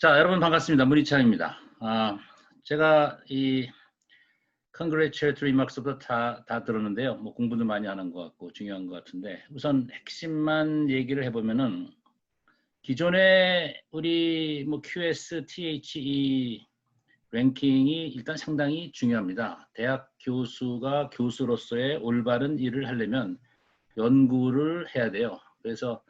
자, 여러분 반갑습니다. 문희창입니다. 제가 이 congratulatory remarks부터 다 들었는데요. 뭐 공부도 많이 하는 것 같고 중요한 것 같은데 우선 핵심만 얘기를 해보면은 기존에 우리 뭐 QS, THE 랭킹이 일단 상당히 중요합니다. 대학 교수가 교수로서의 올바른 일을 하려면 연구를 해야 돼요. 그래서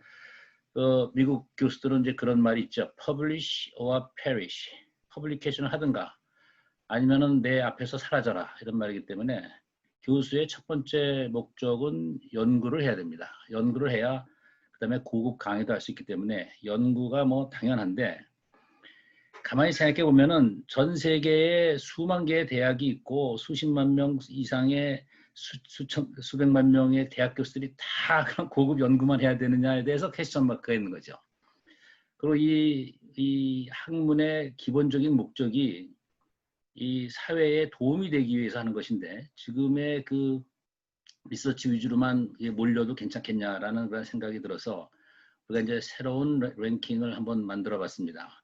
미국 교수들은 이제 그런 말이 있죠. Publish or perish. 퍼블리케이션을 하든가 아니면은 내 앞에서 사라져라 이런 말이기 때문에 교수의 첫 번째 목적은 연구를 해야 됩니다. 연구를 해야 그다음에 고급 강의도 할 수 있기 때문에 연구가 뭐 당연한데 가만히 생각해 보면은 전 세계에 수만 개의 대학이 있고 수십만 명 이상의 수백만 명의 대학 교수들이 다 그런 고급 연구만 해야 되느냐에 대해서 퀘스천 마크가 있는 거죠. 그리고 이 학문의 기본적인 목적이 이 사회에 도움이 되기 위해서 하는 것인데 지금의 그 리서치 위주로만 몰려도 괜찮겠냐라는 그런 생각이 들어서 우리가 이제 새로운 랭킹을 한번 만들어 봤습니다.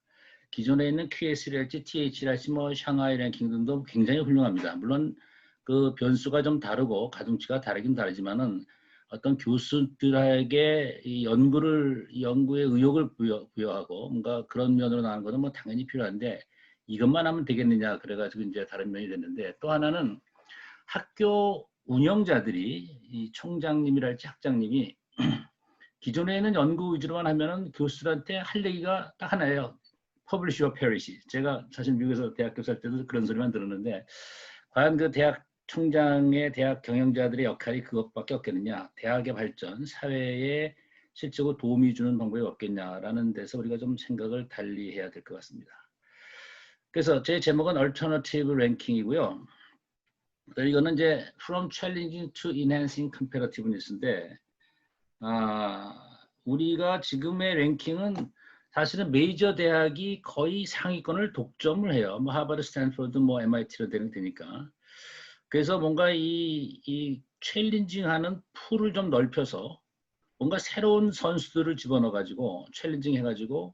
기존에 있는 QS랄지 TH랄지 뭐 샹하이 랭킹 등도 굉장히 훌륭합니다. 물론 그 변수가 좀 다르고 가중치가 다르긴 다르지만은 어떤 교수들에게 이 연구의 의욕을 부여하고 뭔가 그런 면으로 나가는 것은 뭐 당연히 필요한데 이것만 하면 되겠느냐 그래가지고 이제 다른 면이 됐는데 또 하나는 학교 운영자들이 이 총장님이랄지 학장님이 기존에는 연구 위주로만 하면은 교수들한테 할 얘기가 딱 하나예요. Publish or perish. 제가 사실 미국에서 대학 교수 할 때도 그런 소리만 들었는데 과연 그 대학 총장의 대학 경영자들의 역할이 그것밖에 없겠느냐. 대학의 발전, 사회에 실제로 도움이 주는 방법이 없겠냐라는 데서 우리가 좀 생각을 달리 해야 될 것 같습니다. 그래서 제 제목은 Alternative Ranking이고요. 이거는 이제 From Challenging to Enhancing Competitiveness인데 우리가 지금의 랭킹은 사실은 메이저 대학이 거의 상위권을 독점을 해요. 뭐 하버드, 스탠포드, 뭐 MIT로 되니까. 그래서 뭔가 이 챌린징하는 풀을 좀 넓혀서 뭔가 새로운 선수들을 집어넣어 가지고 챌린징 해가지고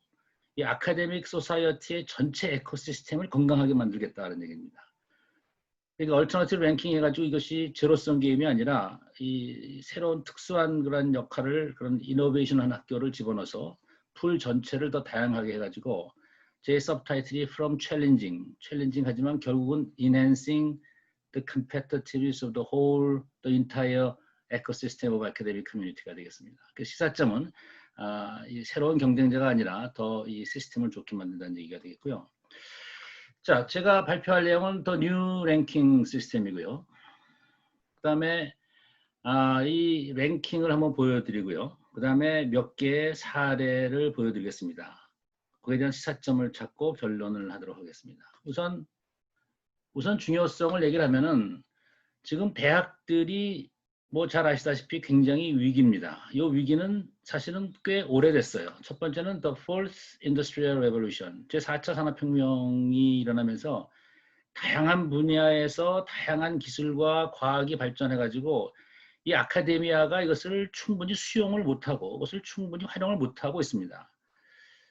이 아카데믹 소사이어티의 전체 에코시스템을 건강하게 만들겠다는 얘기입니다. 그러니까 얼터너티브 랭킹 해가지고 이것이 제로섬 게임이 아니라 이 새로운 특수한 그런 역할을 그런 이노베이션한 학교를 집어넣어서 풀 전체를 더 다양하게 해가지고 제 서브타이틀이 From Challenging 하지만 결국은 Enhancing the Competitiveness of the whole, the entire ecosystem of academic community가 되겠습니다. 그 시사점은 이 새로운 경쟁자가 아니라 더 이 시스템을 좋게 만든다는 얘기가 되겠고요. 자, 제가 발표할 내용은 더 뉴 랭킹 시스템이고요. 그 다음에 이 랭킹을 한번 보여드리고요. 그 다음에 몇 개의 사례를 보여드리겠습니다. 그에 대한 시사점을 찾고 변론을 하도록 하겠습니다. 우선 중요성을 얘기를 하면은 지금 대학들이 뭐 잘 아시다시피 굉장히 위기입니다. 이 위기는 사실은 꽤 오래됐어요. 첫 번째는 The Fourth Industrial Revolution, 제4차 산업혁명이 일어나면서 다양한 분야에서 다양한 기술과 과학이 발전해가지고 이 아카데미아가 이것을 충분히 수용을 못하고 이것을 충분히 활용을 못하고 있습니다.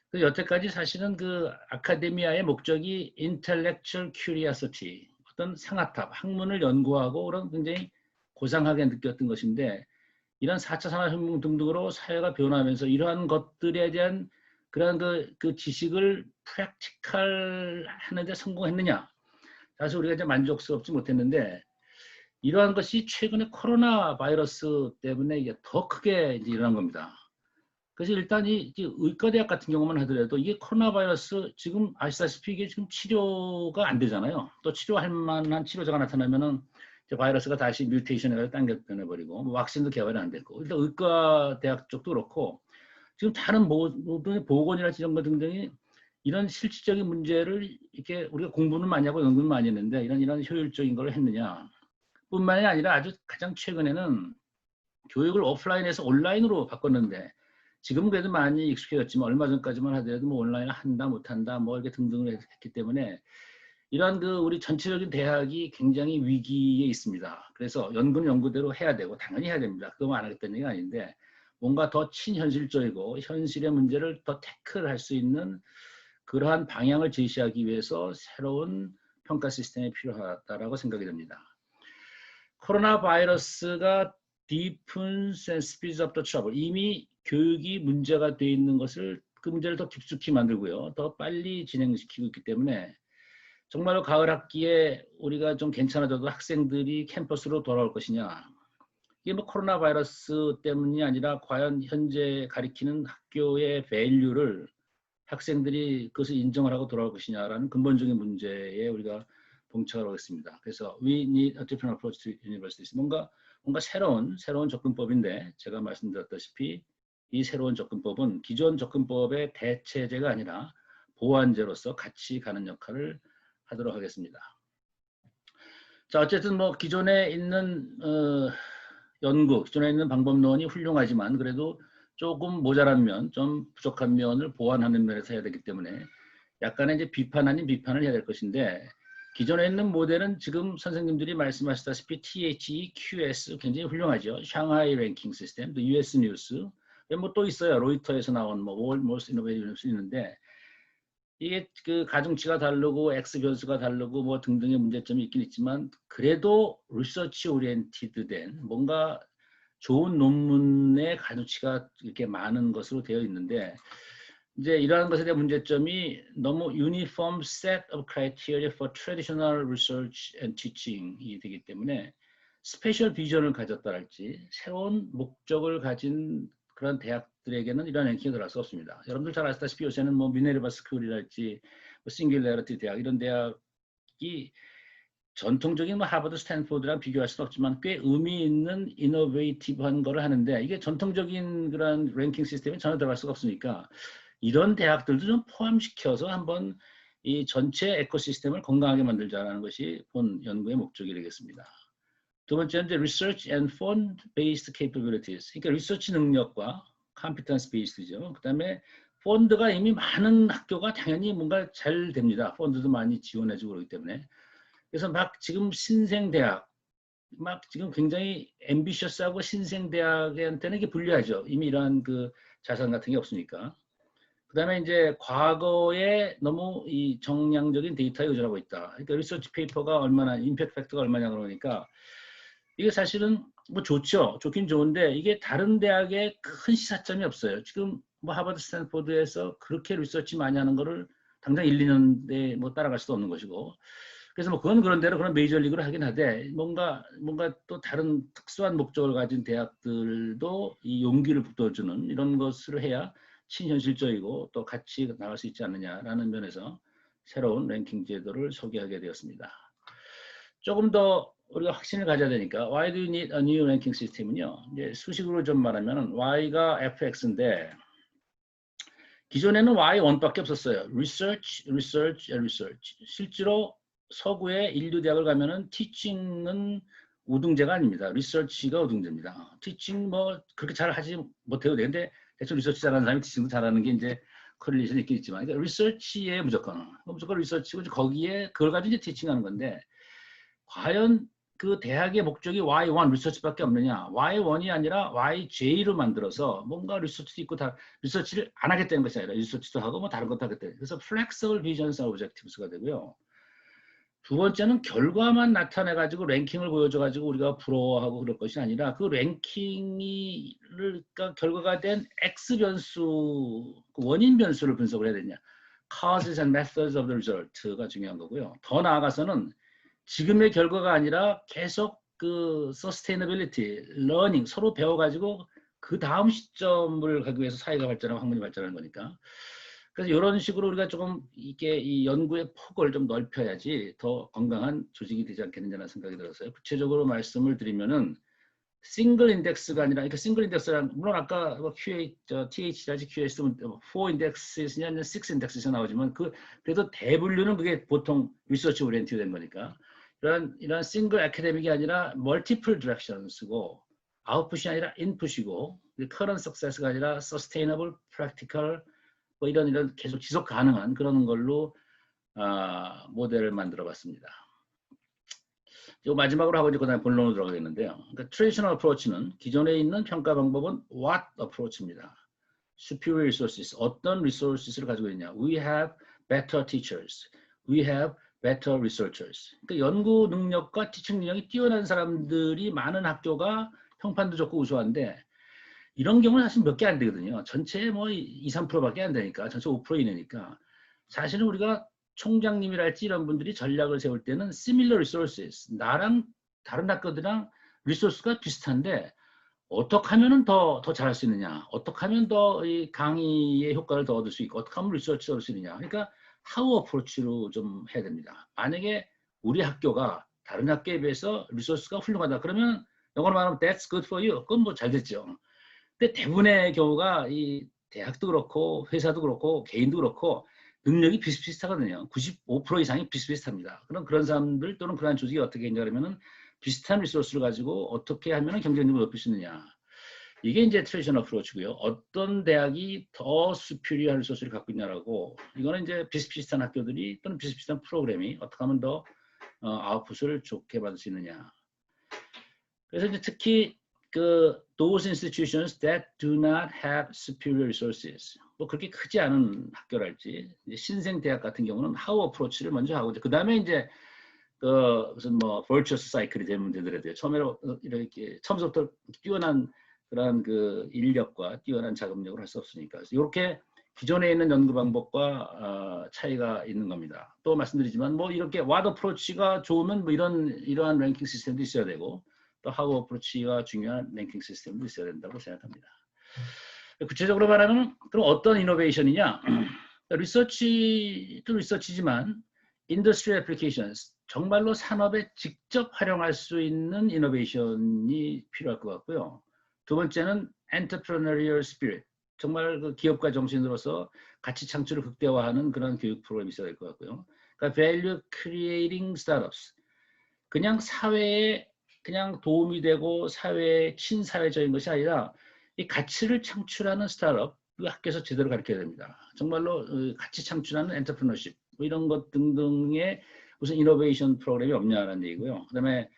그래서 여태까지 사실은 그 아카데미아의 목적이 intellectual curiosity, 어떤 상아탑, 학문을 연구하고 그런 굉장히 고상하게 느꼈던 것인데 이런 4차 산업혁명 등등으로 사회가 변화하면서 이러한 것들에 대한 그런 그 지식을 프랙티컬 하는데 성공했느냐? 사실 우리가 이제 만족스럽지 못했는데 이러한 것이 최근에 코로나 바이러스 때문에 이게 더 크게 이제 일어난 겁니다. 그래서 일단 이 의과대학 같은 경우만 하더라도 이게 코로나 바이러스 지금 아시다시피 이게 지금 치료가 안 되잖아요. 또 치료할 만한 치료제가 나타나면은 이제 바이러스가 다시 뮤테이션해서 당겨 변해버리고 뭐 왁신도 개발이 안 됐고 일단 의과대학 쪽도 그렇고 지금 다른 모든 보건이나 이런 것 등등이 이런 실질적인 문제를 이렇게 우리가 공부는 많이 하고 연구는 많이 했는데 이런 효율적인 걸 했느냐 뿐만이 아니라 아주 가장 최근에는 교육을 오프라인에서 온라인으로 바꿨는데 지금 그래도 많이 익숙해졌지만 얼마 전까지만 하더라도 뭐 온라인을 한다 못한다 뭐 이렇게 등등을 했기 때문에 이러한 그 우리 전체적인 대학이 굉장히 위기에 있습니다. 그래서 연구는 연구대로 해야 되고 당연히 해야 됩니다. 그거만 안 하겠다는 얘기가 아닌데 뭔가 더 친현실적이고 현실의 문제를 더 태클할 수 있는 그러한 방향을 제시하기 위해서 새로운 평가 시스템이 필요하다라고 생각이 됩니다. 코로나 바이러스가 deepens and speeds up the trouble. 이미 교육이 문제가 돼 있는 것을 그 문제를 더 깊숙이 만들고요. 더 빨리 진행시키고 있기 때문에 정말로 가을 학기에 우리가 좀 괜찮아져도 학생들이 캠퍼스로 돌아올 것이냐. 이게 뭐 코로나 바이러스 때문이 아니라 과연 현재 가리키는 학교의 밸류를 학생들이 그것을 인정을 하고 돌아올 것이냐라는 근본적인 문제에 우리가 봉착을 하겠습니다. 그래서 we need a different approach to universities. 뭔가 새로운 접근법인데 제가 말씀드렸다시피 이 새로운 접근법은 기존 접근법의 대체제가 아니라 보완제로서 같이 가는 역할을 하도록 하겠습니다. 자, 어쨌든 뭐 기존에 있는 연구, 기존에 있는 방법론이 훌륭하지만 그래도 조금 모자란 면, 좀 부족한 면을 보완하는 면에서 해야 되기 때문에 약간의 이제 비판 아닌 비판을 해야 될 것인데 기존에 있는 모델은 지금 선생님들이 말씀하셨다시피 THE, QS 굉장히 훌륭하죠. 샹하이 랭킹 시스템, 또 US 뉴스, 뭐 또 있어요. 로이터에서 나온 뭐 World Most Innovative News 있는데 이게 그 가중치가 다르고 X 변수가 다르고 뭐 등등의 문제점이 있긴 있지만 그래도 리서치 오리엔티드 된 뭔가 좋은 논문의 가중치가 이렇게 많은 것으로 되어 있는데 이제 이러한 것에 대한 문제점이 너무 uniform set of criteria for traditional research and teaching이 되기 때문에 스페셜 비전을 가졌다랄지 새로운 목적을 가진 그런 대학들에게는 이런 랭킹이 들어갈 수 없습니다. 여러분들 잘 아시다시피 요새는 뭐 미네르바 스쿨이랄지 뭐 싱귤레리티 대학 이런 대학이 전통적인 뭐 하버드, 스탠포드랑 비교할 수는 없지만 꽤 의미 있는 이노베이티브한 거를 하는데 이게 전통적인 그런 랭킹 시스템에 전혀 들어갈 수가 없으니까 이런 대학들도 좀 포함시켜서 한번 이 전체 에코시스템을 건강하게 만들자라는 것이 본 연구의 목적이 되겠습니다. 두 번째는 이제 Research and Fund-Based Capabilities. 그러니까 리서치 능력과 Competence Based죠. 그 다음에 펀드가 이미 많은 학교가 당연히 뭔가 잘 됩니다. 펀드도 많이 지원해주고 그러기 때문에. 그래서 막 지금 신생대학, 막 지금 굉장히 앰비셔스하고 신생대학한테는 이게 불리하죠. 이미 이러한 그 자산 같은 게 없으니까. 그 다음에 이제 과거에 너무 이 정량적인 데이터에 의존하고 있다. 그러니까 리서치 페이퍼가 얼마나, 임팩트 팩터가 얼마냐 그러니까 이게 사실은 뭐 좋죠. 좋긴 좋은데 이게 다른 대학에 큰 시사점이 없어요. 지금 뭐 하버드 스탠포드에서 그렇게 리서치 많이 하는 거를 당장 1, 2년에 뭐 따라갈 수도 없는 것이고 그래서 뭐 그건 그런 대로 그런 메이저리그를 하긴 하되 뭔가 또 다른 특수한 목적을 가진 대학들도 이 용기를 북돋워주는 이런 것을 해야 친현실적이고 또 같이 나갈 수 있지 않느냐라는 면에서 새로운 랭킹 제도를 소개하게 되었습니다. 조금 더 우리가 확신을 가져야 되니까 Why do you need a new ranking system은요. 이제 수식으로 좀 말하면 Y가 fx인데 기존에는 Y1밖에 없었어요. Research, Research, and Research. 실제로 서구의 인류 대학을 가면은 teaching은 우등제가 아닙니다. research가 우등제입니다. teaching 뭐 그렇게 잘 하지 못해도 되는데 대충 리서치 잘하는 사람이 티칭도 잘하는 게 이제 코릴레이션이 있긴 있지만 그러니까 리서치에 무조건 리서치고 거기에 그걸 가지고 이제 티칭하는 건데 과연 그 대학의 목적이 Y1 리서치밖에 없느냐? Y1이 아니라 YJ로 만들어서 뭔가 리서치도 있고 다 리서치를 안 하겠다는 것이 아니라 리서치도 하고 뭐 다른 것도 하겠다. 그래서 Flexible Visions and Objectives가 되고요. 두 번째는 결과만 나타내 가지고 랭킹을 보여줘 가지고 우리가 부러워하고 그럴 것이 아니라 그 랭킹이 그러니까 결과가 된 X 변수, 원인 변수를 분석을 해야 되냐. Causes and methods of the result가 중요한 거고요. 더 나아가서는 지금의 결과가 아니라 계속 그 sustainability, learning 서로 배워가지고 그 다음 시점을 가기 위해서 사회가 발전하고 학문이 발전하는 거니까. 그래서 이런 식으로 우리가 조금 이게 이 연구의 폭을 좀 넓혀야지 더 건강한 조직이 되지 않겠느냐는 생각이 들었어요. 구체적으로 말씀을 드리면은 싱글 인덱스가 아니라 그러니까 싱글 인덱스란 물론 아까 뭐 QA, TH라지 QS, 4 인덱스냐, 6 인덱스에서 나오지만 그래도 대분류는 그게 보통 리서치 오리엔티드 된 거니까. 이런 싱글 아카데믹이 아니라 멀티플 디렉션스고 아웃풋이 아니라 인풋이고 커런 석세스가 아니라 서스테이너블 프랙티컬 뭐 이런 계속 지속 가능한 그런 걸로 모델을 만들어 봤습니다. 이 마지막으로 하고 이제 그다음에 본론으로 들어가겠는데요. 그러니까 트레디셔널 어프로치는 기존에 있는 평가 방법은 what approach입니다. superior resources. 어떤 resources를 가지고 있냐. We have better teachers. We have better researchers. 그러니까 연구 능력과 티칭 능력이 뛰어난 사람들이 많은 학교가 평판도 좋고 우수한데 이런 경우는 사실 몇 개 안 되거든요. 전체 뭐 2, 3%밖에 안 되니까 전체 5% 이내니까 사실은 우리가 총장님이랄지 이런 분들이 전략을 세울 때는 similar resources 나랑 다른 학교들이랑 리소스가 비슷한데 어떻게 하면은 더 잘할 수 있느냐, 어떻게 하면 더 이 강의의 효과를 더 얻을 수 있고 어떻게 하면 리서치를 얻을 수 있느냐. 그러니까 how approach로 좀 해야 됩니다. 만약에 우리 학교가 다른 학교에 비해서 리소스가 훌륭하다 그러면 영어로 말하면 that's good for you. 그건 뭐 잘 됐죠. 근데 대부분의 경우가 이 대학도 그렇고 회사도 그렇고 개인도 그렇고 능력이 비슷비슷하거든요. 95% 이상이 비슷비슷합니다. 그런 사람들 또는 그런 조직이 어떻게 했냐면은 비슷한 리소스를 가지고 어떻게 하면 경쟁력을 높일 수 있느냐. 이게 이제 트레디셔널 어프로치고요. 어떤 대학이 더 수피리어한 리소스를 갖고 있냐라고 이거는 이제 비슷비슷한 학교들이 또는 비슷비슷한 프로그램이 어떻게 하면 더 아웃풋을 좋게 받을 수 있느냐. 그래서 이제 특히 those institutions that do not have superior resources 뭐 그렇게 크지 않은 학교랄지 신생 대학 같은 경우는 how approach를 먼저 하고 그 다음에 이제 무슨 뭐 virtuous cycle이 되면 되더라도요. 처음부터 뛰어난 그런 인력과 뛰어난 자금력을 할 수 없으니까 이렇게 기존에 있는 연구 방법과 차이가 있는 겁니다. 또 말씀드리지만 뭐 이렇게 what approach가 좋으면 뭐 이러한 랭킹 시스템도 있어야 되고 또 how approach가 중요한 랭킹 시스템도 있어야 된다고 생각합니다. 구체적으로 말하면 그럼 어떤 이노베이션이냐? 리서치도 리서치지만 인더스트리 애플리케이션스 정말로 산업에 직접 활용할 수 있는 이노베이션이 필요할 것 같고요. 두 번째는 entrepreneurial spirit 정말 기업가 정신으로서 가치 창출을 극대화하는 그런 교육 프로그램이 있어야 될 것 같고요. 그러니까 value creating startups 그냥 사회에 그냥 도움이 되고 사회에 친사회적인 것이 아니라 이 가치를 창출하는 스타트업 학교에서 제대로 가르쳐야 됩니다. 정말로 가치 창출하는 엔터프리너십 뭐 이런 것 등등의 무슨 이노베이션 프로그램이 없냐라는 얘기고요. 그다음에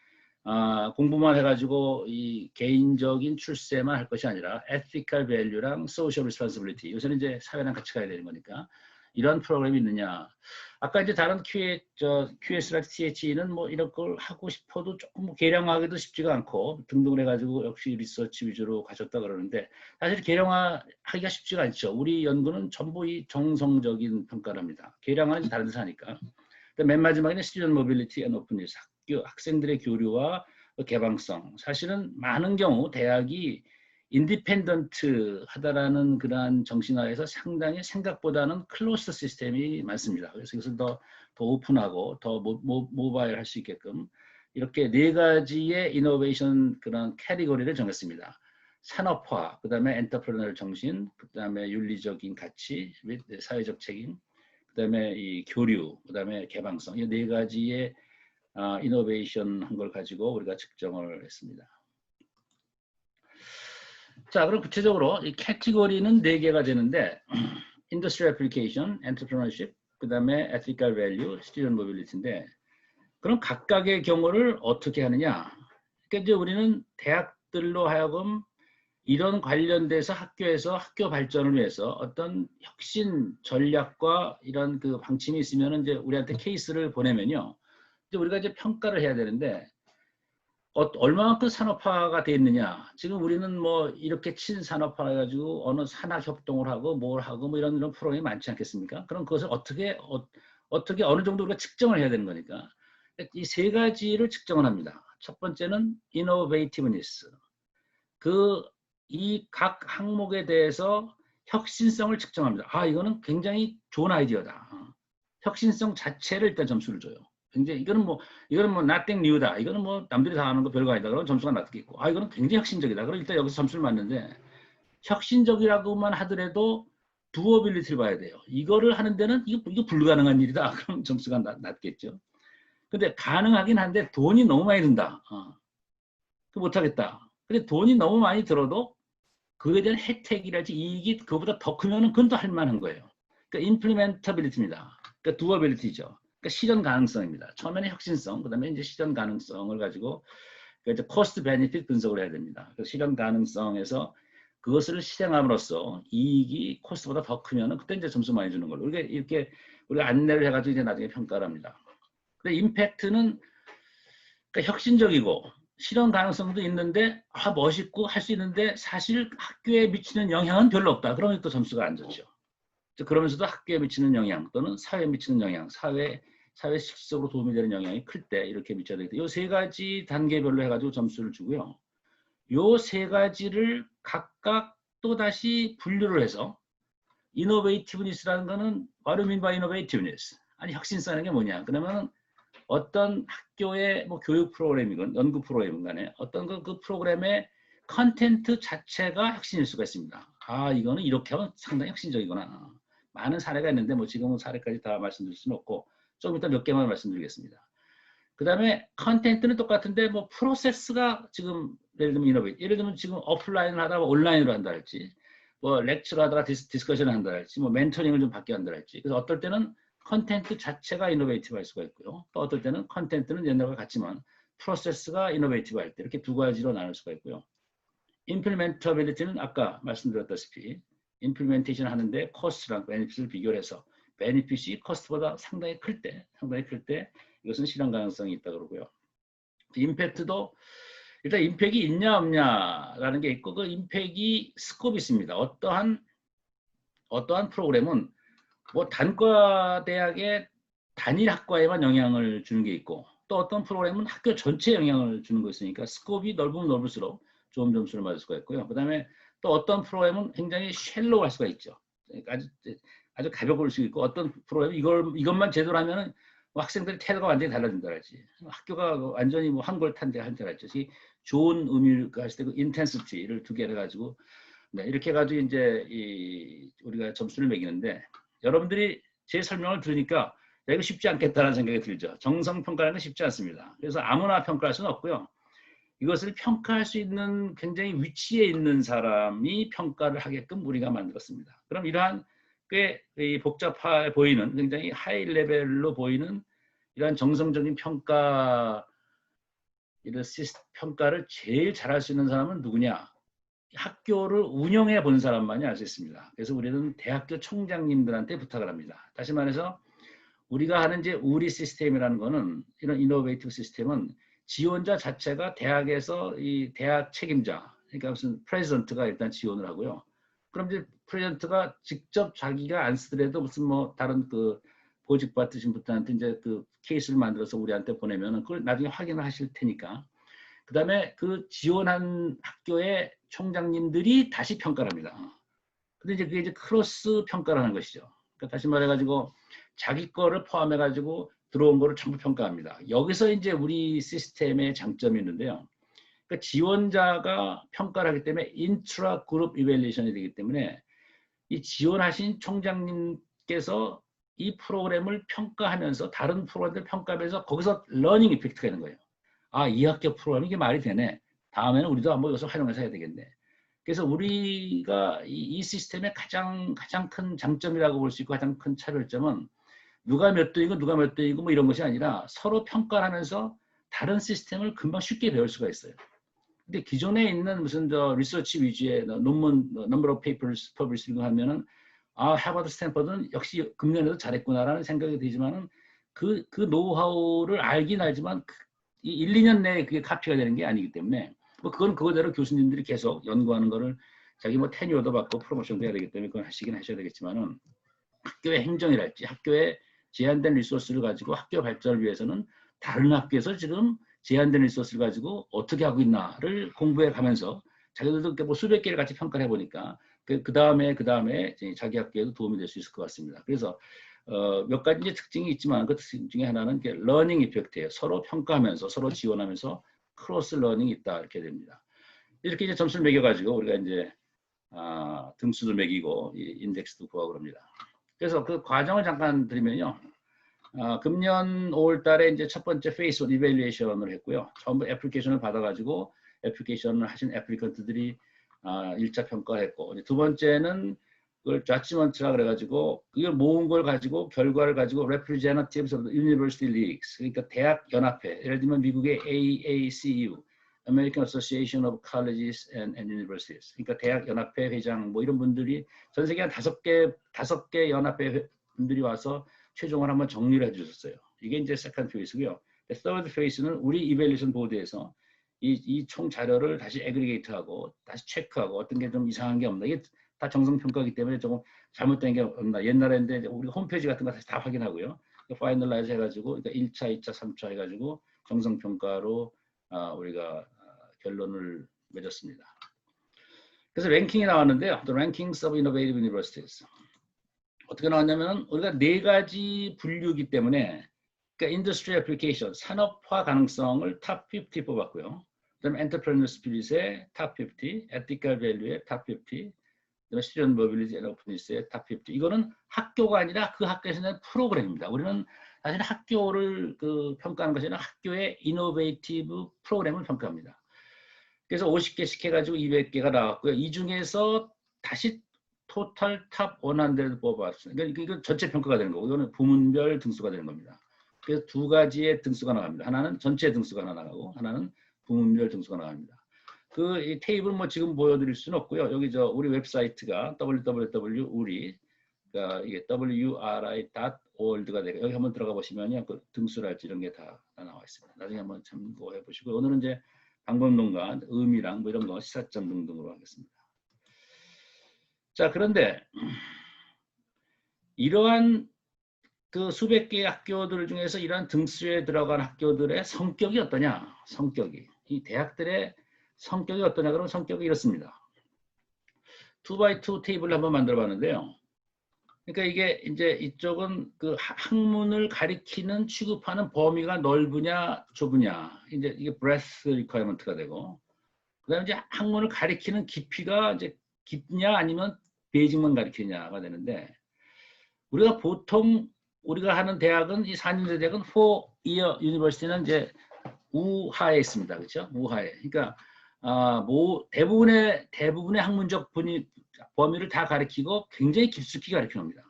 공부만 해가지고 이 개인적인 출세만 할 것이 아니라 ethical value랑 social responsibility 요새는 이제 사회랑 같이 가야 되는 거니까 이런 프로그램이 있느냐. 아까 이제 다른 QS랑 THE는 뭐 이런 걸 하고 싶어도 조금 뭐 개량하기도 쉽지가 않고 등등을 해가지고 역시 리서치 위주로 가셨다 그러는데 사실 개량하기가 쉽지가 않죠. 우리 연구는 전부 이 정성적인 평가를 합니다. 개량하는 다른 데서 하니까. 맨 마지막에는 student mobility and openness 학생들의 교류와 개방성. 사실은 많은 경우 대학이 인디펜던트 하다라는 그러한 정신하에서 상당히 생각보다는 클로스 시스템이 많습니다. 그래서 이것을 더 오픈하고 더 모바일 할 수 있게끔 이렇게 네 가지의 이노베이션 그런 캐리고리를 정했습니다. 산업화, 그 다음에 엔터프레너럴 정신, 그 다음에 윤리적인 가치, 및 사회적 책임, 그 다음에 이 교류, 그 다음에 개방성 이 네 가지의 이노베이션 한 걸 가지고 우리가 측정을 했습니다. 자, 그럼 구체적으로 이 캐티고리는 4개가 되는데 Industry Application, Entrepreneurship, 그 다음에 Ethical Value, Student Mobility인데 그럼 각각의 경우를 어떻게 하느냐? 그러니까 이제 우리는 대학들로 하여금 이런 관련돼서 학교에서 학교 발전을 위해서 어떤 혁신 전략과 이런 방침이 있으면 이제 우리한테 케이스를 보내면요. 이제 우리가 이제 평가를 해야 되는데 얼마만큼 산업화가 돼 있느냐. 지금 우리는 뭐 이렇게 친산업화 해가지고 어느 산학협동을 하고 뭘 하고 뭐 이런 프로그램이 많지 않겠습니까? 그럼 그것을 어떻게 어느 정도 우리가 측정을 해야 되는 거니까. 이 세 가지를 측정을 합니다. 첫 번째는 innovativeness. 이 각 항목에 대해서 혁신성을 측정합니다. 이거는 굉장히 좋은 아이디어다. 혁신성 자체를 일단 점수를 줘요. 굉장히 이거는 뭐 nothing new다. 이거는 뭐 남들이 다 하는 거 별거 아니다. 그럼 점수가 낮겠고. 이거는 굉장히 혁신적이다. 그럼 일단 여기서 점수를 맞는데 혁신적이라고만 하더라도 두어빌리티를 봐야 돼요. 이거를 하는 데는 이거 불가능한 일이다. 그럼 점수가 낮겠죠. 근데 가능하긴 한데 돈이 너무 많이 든다. 못하겠다. 근데 돈이 너무 많이 들어도 그에 대한 혜택이랄지 이익이 그거보다 더 크면은 그건 또 할 만한 거예요. 그러니까 implementability입니다. 그러니까 doability죠. 그러니까 실현 가능성입니다. 처음에는 혁신성, 그다음에 이제 실현 가능성을 가지고 그러니까 이제 cost benefit 분석을 해야 됩니다. 그래서 실현 가능성에서 그것을 실행함으로써 이익이 코스트보다 더 크면은 그때 이제 점수 많이 주는 걸로. 이렇게 우리가 안내를 해가지고 이제 나중에 평가를 합니다. 근데 임팩트는 그러니까 혁신적이고 실현 가능성도 있는데 멋있고 할 수 있는데 사실 학교에 미치는 영향은 별로 없다. 그러면 또 점수가 안 좋죠. 그러면서도 학교에 미치는 영향 또는 사회에 미치는 영향, 사회 실질적으로 도움이 되는 영향이 클 때 이렇게 미쳐야 되겠다. 이 세 가지 단계별로 해가지고 점수를 주고요. 요 세 가지를 각각 또 다시 분류를 해서 이노베이티브니스라는 거는 what do you mean by innovativeness? 아니 혁신성이라는 게 뭐냐? 그러면 어떤 학교의 뭐 교육 프로그램이건 연구 프로그램이건 간에 어떤 그 프로그램의 컨텐트 자체가 혁신일 수가 있습니다. 아 이거는 이렇게 하면 상당히 혁신적이구나. 많은 사례가 있는데 뭐 지금은 사례까지 다 말씀드릴 수는 없고 조금 이따 몇 개만 말씀드리겠습니다. 그 다음에 컨텐트는 똑같은데 뭐 프로세스가 지금 예를 들면 이노베이트, 예를 들면 지금 오프라인을 하다가 온라인으로 한다 할지 뭐 렉처를 하다가 디스커션을 한다 할지 뭐 멘토링을 좀 받게 한다 할지 그래서 어떨 때는 컨텐트 자체가 이노베이티브 할 수가 있고요. 또 어떨 때는 컨텐트는 옛날과 같지만 프로세스가 이노베이티브 할 때 이렇게 두 가지로 나눌 수가 있고요. 임플리멘터빌리티는 아까 말씀드렸다시피 임플리멘테이션 하는데 코스트랑 베네핏을 비교를 해서 베네핏이 코스트보다 상당히 클 때 이것은 실현 가능성이 있다 그러고요. 임팩트도 일단 임팩이 있냐 없냐라는 게 있고 그 임팩이 스콥이 있습니다. 어떠한 프로그램은 뭐 단과 대학의 단일 학과에만 영향을 주는 게 있고 또 어떤 프로그램은 학교 전체에 영향을 주는 거 있으니까 스콥이 넓으면 넓을수록 좋은 점수를 받을 수가 있고요. 그 다음에 또 어떤 프로그램은 굉장히 쉘로우 할 수가 있죠. 아주 가볍게 볼 수 있고 어떤 프로그램은 이것만 제대로 하면은 학생들의 태도가 완전히 달라진다랄지 학교가 완전히 뭐 한골 탄데 한다랄지 좋은 의미를 가질 때 그 인텐시티를 두 개를 가지고 네, 이렇게 해가지고 이제 우리가 점수를 매기는데 여러분들이 제 설명을 들으니까 이거 쉽지 않겠다는 생각이 들죠. 정성평가라는 건 쉽지 않습니다. 그래서 아무나 평가할 수는 없고요. 이것을 평가할 수 있는 굉장히 위치에 있는 사람이 평가를 하게끔 우리가 만들었습니다. 그럼 이러한 꽤 복잡해 보이는 굉장히 하이 레벨로 보이는 이러한 정성적인 평가를 제일 잘할 수 있는 사람은 누구냐? 학교를 운영해 본 사람만이 알 수 있습니다. 그래서 우리는 대학교 총장님들한테 부탁을 합니다. 다시 말해서 우리가 하는 이제 우리 시스템이라는 거는 이런 이노베이티브 시스템은 지원자 자체가 대학에서 이 대학 책임자, 그러니까 무슨 프레지던트가 일단 지원을 하고요. 그럼 이제 프레지던트가 직접 자기가 안 쓰더라도 무슨 뭐 다른 그 보직 받으신 분한테 이제 그 케이스를 만들어서 우리한테 보내면은 그걸 나중에 확인을 하실 테니까. 그 다음에 그 지원한 학교의 총장님들이 다시 평가를 합니다. 근데 이제 그게 이제 크로스 평가를 하는 것이죠. 그러니까 다시 말해가지고 자기 거를 포함해가지고 들어온 거를 전부 평가합니다. 여기서 이제 우리 시스템의 장점이 있는데요. 그러니까 지원자가 평가를 하기 때문에 인트라 그룹 이밸리에이션이 되기 때문에 이 지원하신 총장님께서 이 프로그램을 평가하면서 다른 프로그램들 평가하면서 거기서 러닝 이펙트가 있는 거예요. 아, 이 학교 프로그램 이게 말이 되네. 다음에는 우리도 한번 이것을 활용해서 해야 되겠네. 그래서 우리가 이 시스템의 가장 큰 장점이라고 볼 수 있고 가장 큰 차별점은 누가 몇 등이고 누가 몇 등이고 뭐 이런 것이 아니라 서로 평가를 하면서 다른 시스템을 금방 쉽게 배울 수가 있어요. 근데 기존에 있는 무슨 리서치 위주의 논문, number of papers published 하면은 아, 하버드, 스탠퍼드는 역시 금년에도 잘했구나라는 생각이 들지만은 그 노하우를 알긴 알지만 이 1, 2년 내에 그게 카피가 되는 게 아니기 때문에 뭐 그건 그거대로 교수님들이 계속 연구하는 거를 자기 뭐 테뉴어도 받고 프로모션도 해야 되기 때문에 그건 하셔야 되겠지만은 학교의 행정이랄지 학교의 제한된 리소스를 가지고 학교 발전을 위해서는 다른 학교에서 지금 제한된 리소스를 가지고 어떻게 하고 있나를 공부해 가면서 자기들도 뭐 수백 개를 같이 평가를 해보니까 그 다음에 자기 학교에도 도움이 될 수 있을 것 같습니다. 그래서 몇 가지 이제 특징이 있지만 그 특징 중에 하나는 러닝 이펙트예요. 서로 평가하면서 서로 지원하면서 크로스 러닝이 있다 이렇게 됩니다. 이렇게 이제 점수를 매겨가지고 우리가 이제 등수도 매기고 인덱스도 구하고 그럽니다. 그래서 그 과정을 잠깐 드리면요. 금년 5월 달에 이제 첫 번째 페이스 이밸리에이션을 했고요. 전부 애플리케이션을 받아가지고 애플리케이션을 하신 애플리컨트들이 1차 평가했고 두 번째는 그걸 자지먼트라 그래가지고 이걸 모은 걸 가지고 결과를 가지고 Representatives of the University Leagues 그러니까 대학 연합회 예를 들면 미국의 AACU American Association of Colleges and Universities. 그러니까 대학 연합회 회장 뭐 이런 분들이 전 세계 한 다섯 개 연합회 분들이 와서 최종을 한번 정리를 해주셨어요. 이게 이제 세컨드 페이스고요. third 페이스는 우리 이벨리션 보드에서 이 총 자료를 다시 애그리게이트하고 다시 체크하고 어떤 게 좀 이상한 게 없나. 이게 다 정성 평가이기 때문에 조금 잘못된 게 없나. 옛날에인데 우리 홈페이지 같은 거 다시 다 확인하고요. 파이널라이즈 해가지고 그러니까 1차, 2차, 3차 해가지고 정성 평가로 우리가 결론을 맺었습니다. 그래서 랭킹이 나왔는데요. The Rankings of Innovative Universities. 어떻게 나왔냐면 우리가 4가지 분류이기 때문에 그러니까 Industry Application, 산업화 가능성을 탑 50 뽑았고요. 그다음에 Entrepreneur Spirit의 탑 50, Ethical Value의 탑 50, 그다음에 Student Mobility and Openness의 탑 50. 이거는 학교가 아니라 그 학교에서 낸 프로그램입니다. 우리는 사실 학교를 평가하는 것이 아니라 학교의 이노베이티브 프로그램을 평가합니다. 그래서 50개씩 해가지고 200개가 나왔고요. 이 중에서 다시 토탈 탑 100 뽑았습니다. 그러니까 이거 전체 평가가 되는 거고 이거는 부문별 등수가 되는 겁니다. 그래서 2가지의 등수가 나갑니다. 하나는 전체 등수가 하나 나가고 하나는 부문별 등수가 나갑니다. 이 테이블 뭐 지금 보여드릴 수는 없고요. 여기 우리 웹사이트가 www.uri 그러니까 이게 wri.org가 되고 여기 한번 들어가 보시면요. 그 등수랄지 이런 게 다 나와 있습니다. 나중에 한번 참고해 보시고 오늘은 이제 방법론과 의미랑 뭐 이런 거 시사점 등등으로 하겠습니다. 자, 그런데 이러한 그 수백 개의 학교들 중에서 이러한 등수에 들어간 학교들의 성격이 어떠냐? 성격이. 이 대학들의 성격이 어떠냐? 그러면 성격이 이렇습니다. 2x2 테이블을 한번 만들어 봤는데요. 그러니까 이게 이제 이쪽은 그 학문을 가리키는 취급하는 범위가 넓으냐, 좁으냐. 이제 이게 breadth requirement가 되고, 그다음에 이제 학문을 가리키는 깊이가 이제 깊냐 아니면 베이직만 가리키냐가 되는데, 우리가 보통 우리가 하는 대학은 이 4년제 대학은 4-year university는 이제 우하에 있습니다, 그렇죠? 우하에. 그러니까 대부분의 학문적 범위를 다 가리키고 굉장히 깊숙이 가리킵니다.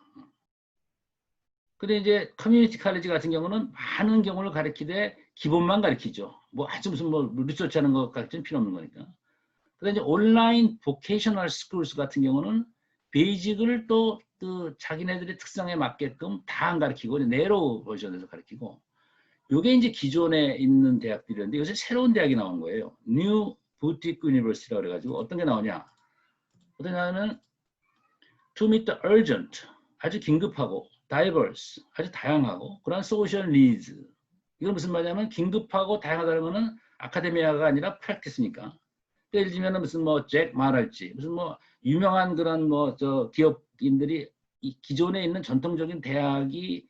근데 이제 커뮤니티 칼리지 같은 경우는 많은 경우를 가리키되 기본만 가리키죠. 뭐 아주 무슨 리서치하는 것 같은 필요 없는 거니까. 근데 이제 온라인 보케이셔널 스쿨스 같은 경우는 베이직을 또 자기네들의 특성에 맞게끔 다 안 가리키고 네로 버전에서 가리키고. 이게 이제 기존에 있는 대학들이었는데 요새 새로운 대학이 나온 거예요. 뉴 부티크 유니버시티라고 그래가지고 어떤 게 나오냐? 어떤 게 나오면 to meet the urgent, 아주 긴급하고 diverse, 아주 다양하고 그런 social needs. 이건 무슨 말이냐면 긴급하고 다양하다는 거는 아카데미아가 아니라 프랙티스니까. 예를 들면 무슨 잭 마랄지 무슨 유명한 그런 기업인들이 이 기존에 있는 전통적인 대학이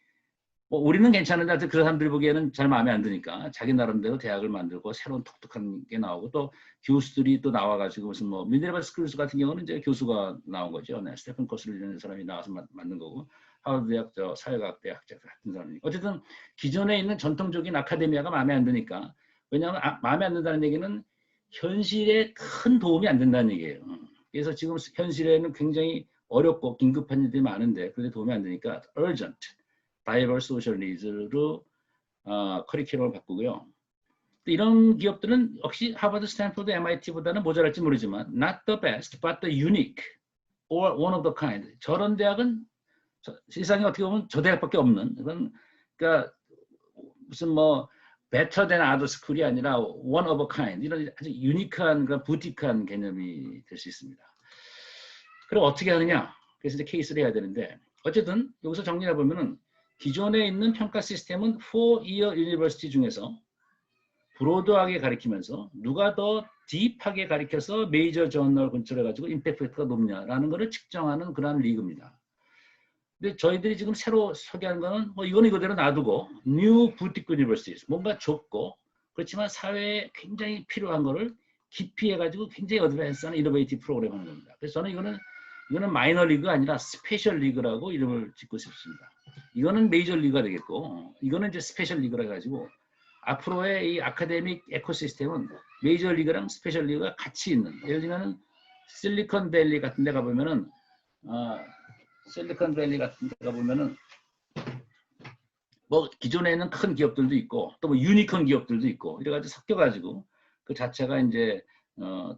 우리는 괜찮은데 그 사람들이 보기에는 잘 마음에 안 드니까 자기 나름대로 대학을 만들고 새로운 독특한 게 나오고 또 교수들이 또 나와가지고 무슨 미네르바 스쿨스 같은 경우는 이제 교수가 나온 거죠. 네, 스테픈 코슬리라는 사람이 나와서 만든 거고 하버드 대학 사회과학 대학자 같은 사람이 어쨌든 기존에 있는 전통적인 아카데미아가 마음에 안 드니까 왜냐하면 마음에 안 든다는 얘기는 현실에 큰 도움이 안 된다는 얘기예요. 그래서 지금 현실에는 굉장히 어렵고 긴급한 일들이 많은데 그런데 도움이 안 되니까 urgent, diverse social needs로 커리큘럼을 바꾸고요. 이런 기업들은 역시 하버드, 스탠포드, MIT보다는 모자랄지 모르지만 not the best, but the unique or one of the kind. 저런 대학은 세상에 어떻게 보면 저 대학밖에 없는 그러니까 무슨 better than other school이 아니라 one of a kind 이런 아주 유니크한 그런 부티크한 개념이 될 수 있습니다. 그럼 어떻게 하느냐? 그래서 이제 케이스를 해야 되는데 어쨌든 여기서 정리해 보면은 기존에 있는 평가 시스템은 4-year university 중에서 브로드하게 가리키면서 누가 더 딥하게 가리켜서 메이저 저널 근처해가지고 임팩트가 높냐라는 것을 측정하는 그런 리그입니다. 근데 저희들이 지금 새로 소개한 거는 이거는 이거대로 놔두고 뉴 부티크 유니버시티 뭔가 좁고 그렇지만 사회에 굉장히 필요한 거를 깊이 해가지고 굉장히 어드밴스한 이노베이티브 프로그램 하는 겁니다. 그래서 저는 이거는 마이너 리그 아니라 스페셜 리그라고 이름을 짓고 싶습니다. 이거는 메이저 리그가 되겠고 이거는 이제 스페셜 리그라 가지고 앞으로의 이 아카데믹 에코시스템은 메이저 리그랑 스페셜 리그가 같이 있는 예를 들면 실리콘밸리 같은 데 가보면은 실리콘밸리 같은 데 가보면은 기존에 있는 큰 기업들도 있고 또 유니콘 기업들도 있고 이래가지고 섞여가지고 그 자체가 이제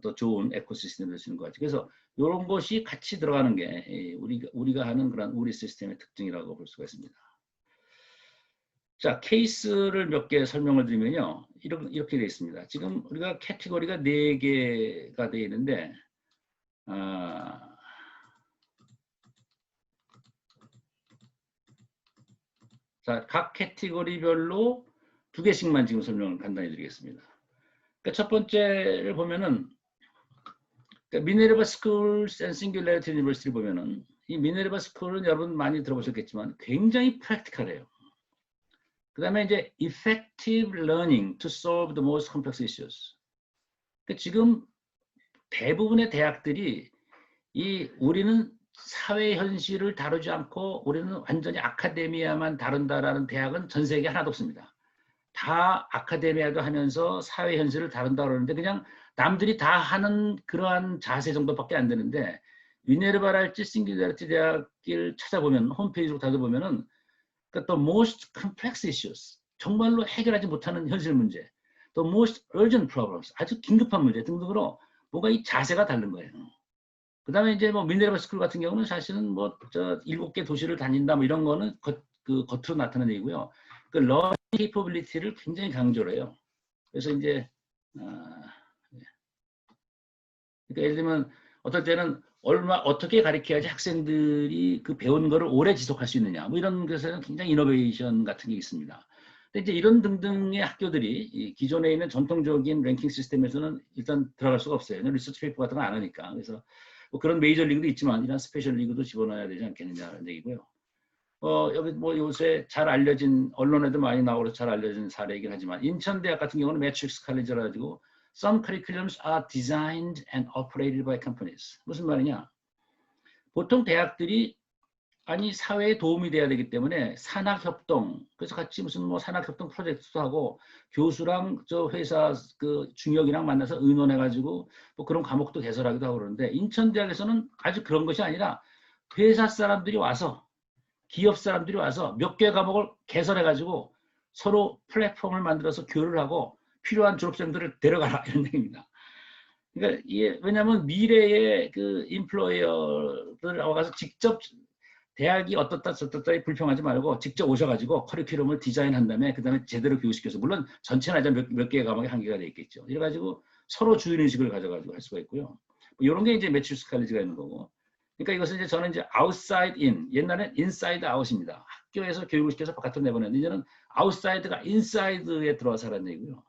또 좋은 에코시스템이 될 수 있는 것 같아요. 그래서 이런 것이 같이 들어가는 게 우리가 하는 그런 우리 시스템의 특징이라고 볼 수가 있습니다. 자, 케이스를 몇 개 설명을 드리면요. 이렇게 되어 있습니다. 지금 우리가 캐티고리가 4개가 되어 있는데 자, 각 캐티고리별로 2개씩만 지금 설명을 간단히 드리겠습니다. 그러니까 첫 번째를 보면은 그러니까 미네르바 스쿨스 앤 싱귤레리티 유니버시티를 보면은 이 미네르바 스쿨은 여러분 많이 들어보셨겠지만 굉장히 프랙티컬해요. 그 다음에 이제 effective learning to solve the most complex issues. 그러니까 지금 대부분의 대학들이 우리는 사회 현실을 다루지 않고 우리는 완전히 아카데미아만 다룬다라는 대학은 전 세계에 하나도 없습니다. 다 아카데미아도 하면서 사회 현실을 다룬다고 그러는데 그냥 남들이 다 하는 그러한 자세 정도밖에 안 되는데 미네르바랄지 싱귤레리티 대학을 찾아보면 홈페이지로 찾아보면은 그러니까 the most complex issues 정말로 해결하지 못하는 현실 문제, the most urgent problems 아주 긴급한 문제 등등으로 뭔가 이 자세가 다른 거예요. 그 다음에 이제 뭐 미네르바 스쿨 같은 경우는 사실은 뭐 저 7개 도시를 다닌다 뭐 이런 거는 겉으로 나타나는 얘기고요. 그 러닝 케이퍼빌리티를 굉장히 강조를 해요. 그래서 이제 그러니까 예를 들면 어떨 때는 어떻게 가르쳐야지 학생들이 그 배운 거를 오래 지속할 수 있느냐 뭐 이런 것에는 굉장히 이노베이션 같은 게 있습니다. 근데 이제 이런 등등의 학교들이 기존에 있는 전통적인 랭킹 시스템에서는 일단 들어갈 수가 없어요. 리서치 페이퍼 같은 거 안 하니까. 그래서 뭐 그런 메이저 리그도 있지만 이런 스페셜 리그도 집어넣어야 되지 않겠느냐는 얘기고요. 여기 뭐 요새 잘 알려진 언론에도 많이 나오고 잘 알려진 사례이긴 하지만 인천대학 같은 경우는 매트릭스 칼리지라 가지고 Some curriculums are designed and operated by companies. 무슨 말이냐? 보통 대학들이 아니 사회에 도움이 돼야 되기 때문에 산학협동 그래서 같이 무슨 뭐 산학협동 프로젝트도 하고 교수랑 저 회사 그 중역이랑 만나서 의논해가지고 뭐 그런 과목도 개설하기도 하고 그러는데 인천대학에서는 아주 그런 것이 아니라 회사 사람들이 와서 기업 사람들이 와서 몇 개 과목을 개설해가지고 서로 플랫폼을 만들어서 교류를 하고 필요한 졸업생들을 데려가라 이런 얘기입니다. 그러니까 이게 왜냐하면 미래의 그 인플로이어들 와서 직접 대학이 어떻다 저떻다 불평하지 말고 직접 오셔가지고 커리큘럼을 디자인한 다음에 그 다음에 제대로 교육시켜서 물론 전체는 아니지만 몇 개의 과목에 한계가 돼 있겠죠. 이래가지고 서로 주인의식을 가져가지고 할 수가 있고요. 뭐 이런 게 이제 매트릭스 칼리지가 있는 거고. 그러니까 이것은 이제 저는 이제 outside in, 옛날엔 inside out입니다. 학교에서 교육을 시켜서 바깥으로 내보내는데 이제는 outside가 inside에 들어와서 하라는 얘기고요.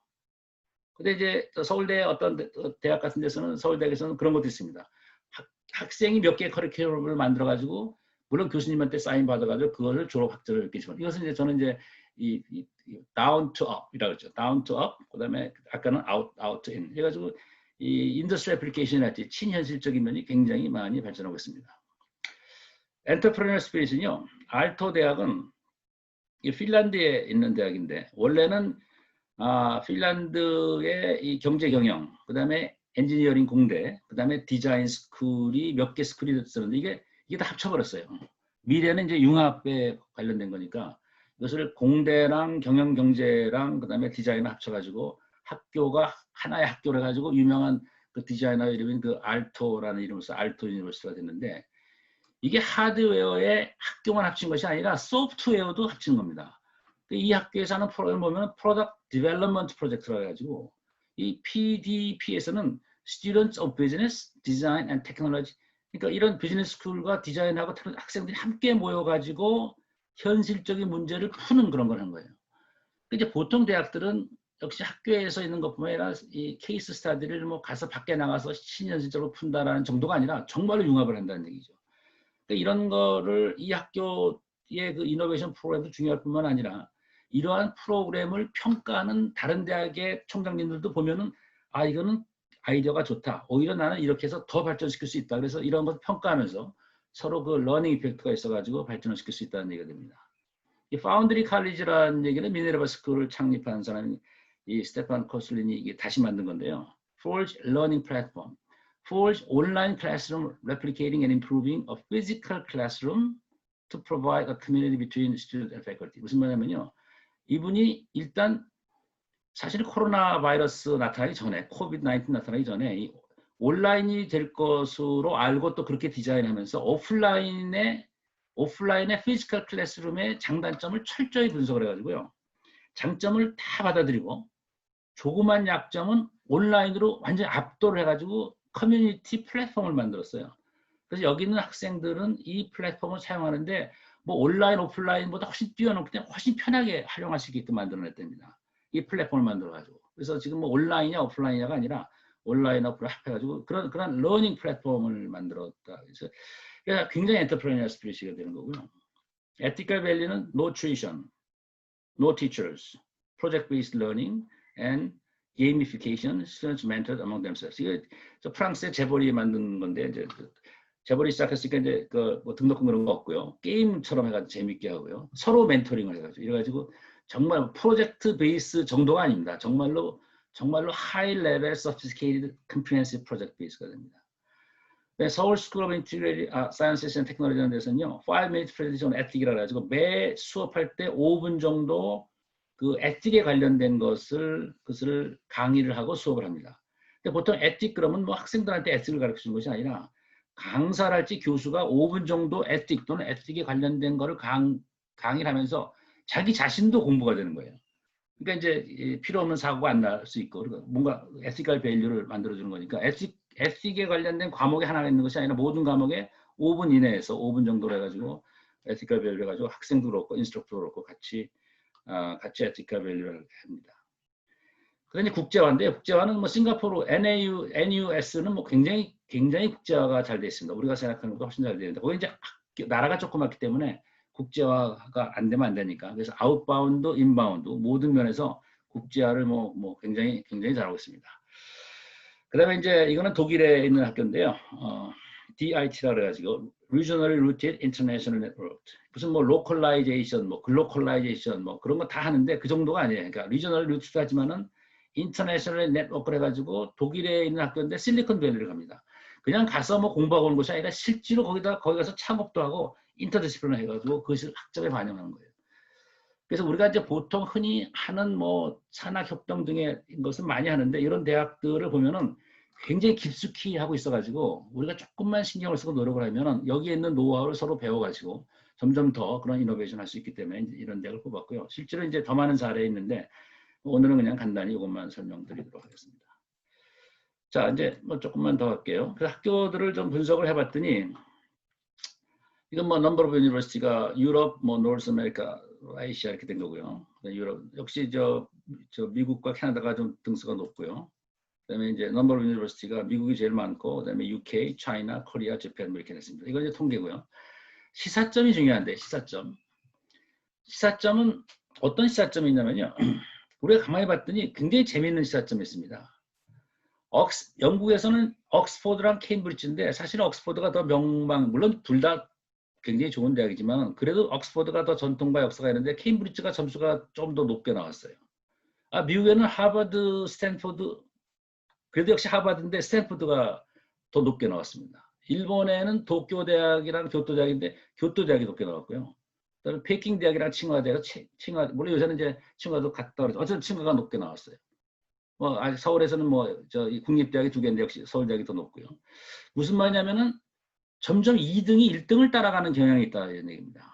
근데 이제 서울대 어떤 대학 같은 데서는 서울대학에서는 그런 것도 있습니다. 학생이 몇 개의 커리큘럼을 만들어가지고 물론 교수님한테 사인 받아가지고 그거를 졸업 학점을 이렇게 주면 이것은 이제 저는 이제 이 down to up이라고 그러죠. down to up. 그다음에 아까는 out to in. 해가지고 이 인더스트리 애플리케이션이랄지 친현실적인 면이 굉장히 많이 발전하고 있습니다. 엔터프레너 스피릿은요. 알토 대학은 이 핀란드에 있는 대학인데 원래는 핀란드의 이 경제 경영, 그다음에 엔지니어링 공대, 그다음에 디자인 스쿨이 몇 개 스쿨이 있었는데 이게 다 합쳐버렸어요. 미래는 이제 융합에 관련된 거니까 이것을 공대랑 경영 경제랑 그다음에 디자인을 합쳐가지고 학교가 하나의 학교를 가지고 유명한 그 디자이너 이름인 그 알토라는 이름으로서 알토 유니버시티가 됐는데 이게 하드웨어에 학교만 합친 것이 아니라 소프트웨어도 합친 겁니다. 이 학교에서 하는 프로그램을 보면 프로덕트 디벨롭먼트 프로젝트라고 해가지고 이 PDP에서는 Students of Business, Design and Technology 그러니까 이런 비즈니스 스쿨과 디자인하고 학생들이 함께 모여가지고 현실적인 문제를 푸는 그런 걸 한 거예요. 이제 보통 대학들은 역시 학교에서 있는 것뿐만 아니라 이 케이스 스타디를 뭐 가서 밖에 나가서 신현실적으로 푼다라는 정도가 아니라 정말로 융합을 한다는 얘기죠. 그러니까 이런 거를 이 학교의 그 이노베이션 프로그램도 중요할 뿐만 아니라 이러한 프로그램을 평가하는 다른 대학의 총장님들도 보면은 이거는 아이디어가 좋다. 오히려 나는 이렇게 해서 더 발전시킬 수 있다. 그래서 이런 것을 평가하면서 서로 그 러닝 이펙트가 있어가지고 발전을 시킬 수 있다는 얘기가 됩니다. 이 파운드리 칼리지라는 얘기는 미네르바 스쿨을 창립한 사람이 이 스테판 코슬린이 이게 다시 만든 건데요. Forge Learning Platform. Forge online classroom replicating and improving a physical classroom to provide a community between student and faculty. 무슨 말이냐면요. 이분이 일단 사실 코로나 바이러스 나타나기 전에, 코비드-19 나타나기 전에 이 온라인이 될 것으로 알고 또 그렇게 디자인하면서 오프라인의 피지컬 클래스룸의 장단점을 철저히 분석을 해가지고요. 장점을 다 받아들이고 조그만 약점은 온라인으로 완전히 압도를 해가지고 커뮤니티 플랫폼을 만들었어요. 그래서 여기 있는 학생들은 이 플랫폼을 사용하는데 뭐 온라인, 오프라인보다 훨씬 뛰어넘기 때문에 훨씬 편하게 활용할 수 있게끔 만들어냈답니다. 이 플랫폼을 만들어가지고. 그래서 지금 뭐 온라인이냐 오프라인이냐가 아니라 온라인, 오프라인 합해가지고 그런 러닝 플랫폼을 만들었다. 그래서 굉장히 엔터프레니어 스피릿이 되는 거고요. 에티컬 밸류는 no tuition, no teachers, project-based learning, and gamification, students mentored among themselves. 이게 프랑스의 재벌이 만든 건데 이제 재벌이 시작했으니까 이제 뭐 등록금 그런 거 없고요. 게임처럼 해가지고 재밌게 하고요. 서로 멘토링을 해가지고 이래가지고 정말 프로젝트 베이스 정도가 아닙니다. 정말로 하이 레벨 sophisticated comprehensive project 베이스가 됩니다. 서울 스쿨 오브 인티그레이티드 사이언스 앤 테크놀로지라는 데서는요, 5-minute presentation ethic이라고 해가지고 매 수업할 때 5분 정도 그 에틱에 관련된 것을 강의를 하고 수업을 합니다. 근데 보통 에틱 그러면 뭐 학생들한테 에틱을 가르쳐 주는 것이 아니라 강사를 할지 교수가 5분 정도 에틱 또는 에틱에 관련된 거를 강의를 하면서 자기 자신도 공부가 되는 거예요. 그러니까 이제 필요 없는 사고가 안 날 수 있고 뭔가 에티컬 밸류를 만들어주는 거니까 에틱에 관련된 과목에 하나가 있는 것이 아니라 모든 과목에 5분 이내에서 5분 정도로 해가지고 에티컬 밸류 해가지고 학생도 그렇고 인스트럭터도 그렇고 같이 에티컬 밸류를 합니다. 그다음에 국제화인데 국제화는 뭐 싱가포르 NUS는 뭐 굉장히 국제화가 잘 돼 있습니다. 우리가 생각하는 것보다 훨씬 잘 되는데 거기 이제 나라가 조그맣기 때문에 국제화가 안 되면 안 되니까 그래서 아웃바운드, 인바운드 모든 면에서 국제화를 뭐 굉장히 잘하고 있습니다. 그다음에 이제 이거는 독일에 있는 학교인데요. DIT라 그래가지고 Regionally Rooted International Network. 무슨 뭐 로컬라이제이션, 뭐 글로컬라이제이션, 뭐 그런 거 다 하는데 그 정도가 아니에요. 그러니까 Regionally Rooted 하지만은 인터내셔널 네트워크를 해가지고 독일에 있는 학교인데 실리콘밸리를 갑니다. 그냥 가서 뭐 공부하고 오는 것이 아니라 실제로 거기 가서 창업도 하고 인터디시플리너 해가지고 그것을 학점에 반영하는 거예요. 그래서 우리가 이제 보통 흔히 하는 뭐 산학협동 등의 것은 많이 하는데 이런 대학들을 보면은 굉장히 깊숙이 하고 있어가지고 우리가 조금만 신경을 쓰고 노력을 하면은 여기에 있는 노하우를 서로 배워가지고 점점 더 그런 이노베이션 할 수 있기 때문에 이런 대학을 뽑았고요. 실제로 이제 더 많은 사례 있는데 오늘은 그냥 간단히 이것만 설명드리도록 하겠습니다. 자, 이제 뭐 조금만 더 할게요. 그래서 학교들을 좀 분석을 해봤더니 이건 뭐 넘버 오브 유니버시티가 유럽, 뭐 노스 아메리카, 아시아 이렇게 된 거고요. 유럽 역시 저 미국과 캐나다가 좀 등수가 높고요. 그다음에 이제 넘버 오브 유니버시티가 미국이 제일 많고 그다음에 UK, 차이나, 코리아, 재팬 뭐 이렇게 됐습니다. 이건 이제 통계고요. 시사점이 중요한데 시사점은 어떤 시사점이 있냐면요. 우리가 가만히 봤더니 굉장히 재미있는 시사점이 있습니다. 영국에서는 옥스포드랑 케임브리지인데 사실은 옥스포드가 더 물론 둘 다 굉장히 좋은 대학이지만 그래도 옥스포드가 더 전통과 역사가 있는데 케임브리지가 점수가 좀 더 높게 나왔어요. 미국에는 하버드, 스탠포드 그래도 역시 하버드인데 스탠포드가 더 높게 나왔습니다. 일본에는 도쿄 대학이랑 교토 대학인데 교토 대학이 높게 나왔고요. 그다음에 베이킹 대학이랑 칭화 대학, 물론 요새는 이제 칭화도 같다 그래서 어쨌든 칭화가 높게 나왔어요. 뭐 아직 서울에서는 뭐 국립대학이 2개인데 역시 서울대학이 더 높고요. 무슨 말이냐면은 점점 2등이 1등을 따라가는 경향이 있다 이런 얘기입니다.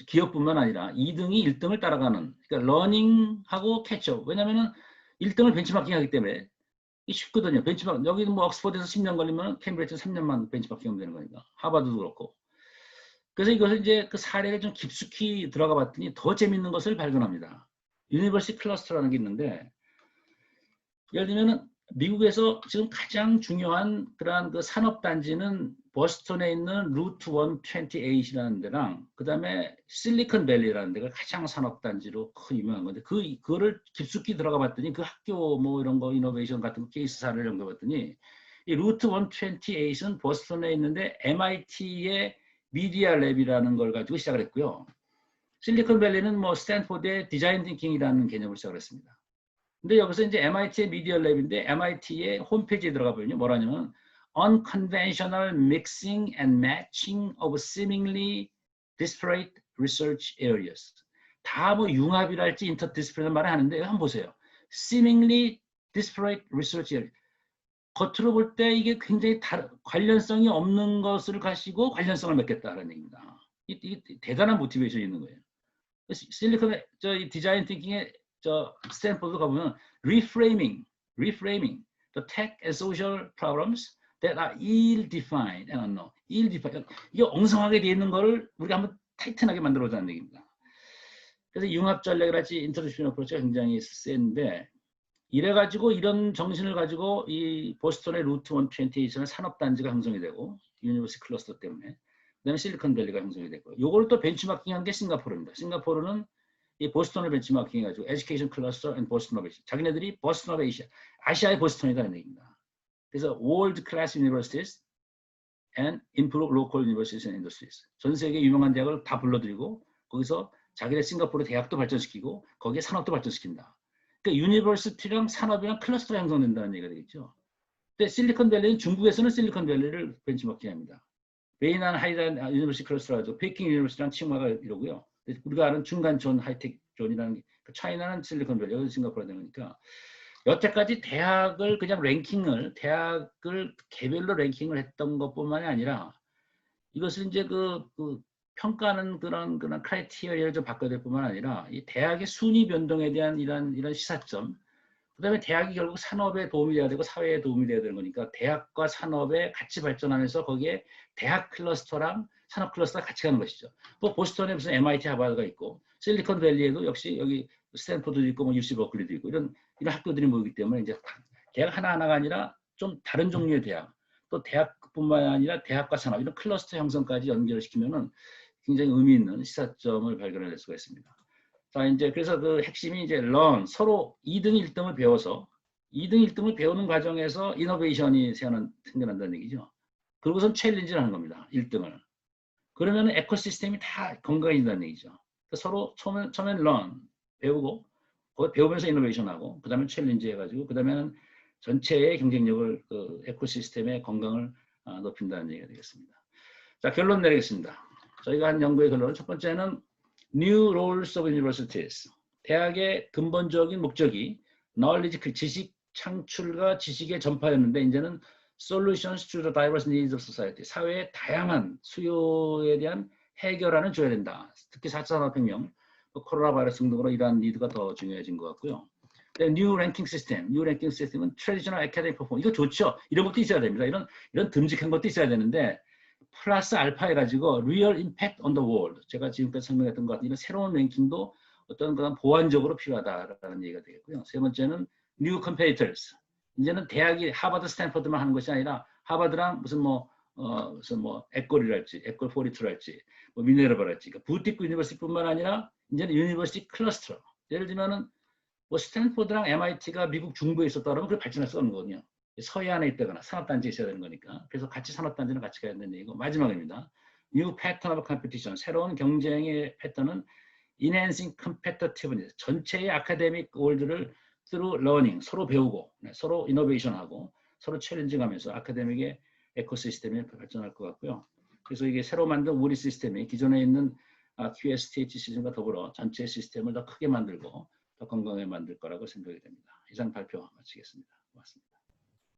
기업뿐만 아니라 2등이 1등을 따라가는 그러니까 러닝하고 캐치업. 왜냐면은 1등을 벤치마킹 하기 때문에 쉽거든요. 벤치마킹 여기는 뭐 옥스퍼드에서 10년 걸리면 캠브리지에서 3년만 벤치마킹 하면 되는 거니까 하버드도 그렇고. 그래서 이것을 이제 그 사례를 좀 깊숙이 들어가 봤더니 더 재밌는 것을 발견합니다. 유니버시티 클러스터라는 게 있는데 예를 들면 미국에서 지금 가장 중요한 그러한 그 산업단지는 보스턴에 있는 루트 128이라는 데랑 그 다음에 실리콘밸리라는 데가 가장 산업단지로 큰 유명한 건데 그거를 깊숙이 들어가 봤더니 그 학교 뭐 이런 거 이노베이션 같은 케이스 사례를 연구해봤더니 이 루트 128은 보스턴에 있는데 MIT의 미디어 랩이라는 걸 가지고 시작을 했고요. 실리콘밸리는 뭐 스탠포드의 디자인 띵킹이라는 개념을 시작을 했습니다. 근데 여기서 이제 MIT의 미디어 랩인데 MIT의 홈페이지에 들어가 보면요. 뭐라냐면 unconventional mixing and matching of seemingly disparate research areas. 다 뭐 융합이랄지 인터디스플레이나 말을 하는데 한번 보세요. seemingly disparate research area. 겉으로 볼 때 이게 굉장히 관련성이 없는 것을 가지고 관련성을 맺겠다라는 얘기입니다. 이게 대단한 모티베이션이 있는 거예요. 실리콘 이 디자인 띵킹의 스탠포드 가보면 reframing the tech and social problems that are ill-defined and unknown. ill-defined. 이게 엉성하게 되어 있는 거를 우리가 한번 타이트하게 만들어보자는 얘기입니다. 그래서 융합 전략이랄지 인터디시플리너리 어프로치가 굉장히 센데 이래가지고 이런 정신을 가지고 이 보스턴의 루트 128은 산업단지가 형성이 되고 유니버시티 클러스터 때문에 그다음에 실리콘밸리가 형성이 됐고 요걸 또 벤치마킹한 게 싱가포르입니다. 싱가포르는 이 보스턴을 벤치마킹해가지고 에듀케이션 클러스터 앤 보스턴 오브 에이시아 자기네들이 보스턴 오브 에이시아 아시아의 보스턴이라는 얘기입니다. 그래서 월드 클래스 유니버시티스 and improve local universities and industries 전 세계 유명한 대학을 다 불러들이고 거기서 자기네 싱가포르 대학도 발전시키고 거기에 산업도 발전시킨다. 그러니까 유니버시티랑 산업이랑 클러스터가 형성된다는 얘기가 되겠죠. 근데 실리콘밸리는 중국에서는 실리콘밸리를 벤치마킹합니다. 베이난 하이단 유니버시티 클러스터라도 베이킹 유니버시티랑 칭화가 이러고요. 우리가 아는 중간존 하이텍 존이라는 게 차이나는 실리콘밸리, 여기 싱가포르가 되니까 여태까지 대학을 그냥 대학을 개별로 랭킹을 했던 것뿐만이 아니라 이것을 이제 그 평가하는 그런 크라이테리아를 좀 바꿔야 될 뿐만 아니라 이 대학의 순위 변동에 대한 이런 시사점, 그다음에 대학이 결국 산업에 도움이 돼야 되고 사회에 도움이 돼야 되는 거니까 대학과 산업에 같이 발전하면서 거기에 대학 클러스터랑 산업 클러스터가 같이 가는 것이죠. 뭐 보스턴에 무슨 MIT 하버드가 있고 실리콘밸리에도 역시 여기 스탠포드도 있고 뭐 UC 버클리도 있고 이런 학교들이 모이기 때문에 이제 대학 하나하나가 아니라 좀 다른 종류의 대학, 또 대학뿐만 아니라 대학과 산업 이런 클러스터 형성까지 연결을 시키면은 굉장히 의미 있는 시사점을 발견할 수가 있습니다. 자, 이제 그래서 그 핵심이 이제 learn, 서로 2등, 1등을 배워서 2등, 1등을 배우는 과정에서 이노베이션이 생겨난다는 얘기죠. 그리고선 챌린지를 하는 겁니다. 1등을. 그러면 에코시스템이 다 건강해진다는 얘기죠. 그러니까 서로 처음엔 learn, 배우고 배우면서 이노베이션하고 그 다음에 챌린지 해가지고 그 다음에는 전체의 경쟁력을 그 에코시스템의 건강을 높인다는 얘기가 되겠습니다. 자, 결론 내리겠습니다. 저희가 한 연구의 결론은 첫 번째는 New roles of universities. 대학의 근본적인 목적이 knowledge, 지식 창출과 지식의 전파였는데 이제는 solutions to the diverse needs of society. 사회의 다양한 수요에 대한 해결안을 줘야 된다. 특히 4차 산업혁명, 코로나 바이러스 등으로 이러한 니드가 더 중요해진 것 같고요. New ranking system. New ranking system은 traditional academic performance. 이거 좋죠. 이런 것도 있어야 됩니다. 이런 듬직한 것도 있어야 되는데 플러스 알파 해가지고 real impact on the world. 제가 지금까지 설명했던 것 같은 이런 새로운 랭킹도 어떤 그런 보완적으로 필요하다라는 얘기가 되겠고요. 세 번째는 new competitors. 이제는 대학이 하버드, 스탠퍼드만 하는 것이 아니라 하버드랑 무슨 에꼴이랄지, 에꼴 42랄지, 뭐 미네르바랄지, 그러니까 부티크 유니버시티뿐만 아니라 이제는 유니버시티 클러스터. 예를 들면은 뭐 스탠퍼드랑 MIT가 미국 중부에 있었다 그러면 그걸 발전할 수가 없는 거거든요. 서해안에 있다거나 산업단지에 있어야 되는 거니까. 그래서 같이 산업단지는 같이 가야 되는 얘기고 마지막입니다. New pattern of competition. 새로운 경쟁의 패턴은 enhancing competitiveness. 전체의 아카데믹 월드를 through learning. 서로 배우고 서로 이노베이션하고 서로 챌린징하면서 아카데믹의 에코시스템이 발전할 것 같고요. 그래서 이게 새로 만든 우리 시스템이 기존에 있는 QSTH 시스템과 더불어 전체 시스템을 더 크게 만들고 더 건강하게 만들 거라고 생각이 됩니다. 이상 발표 마치겠습니다. 고맙습니다.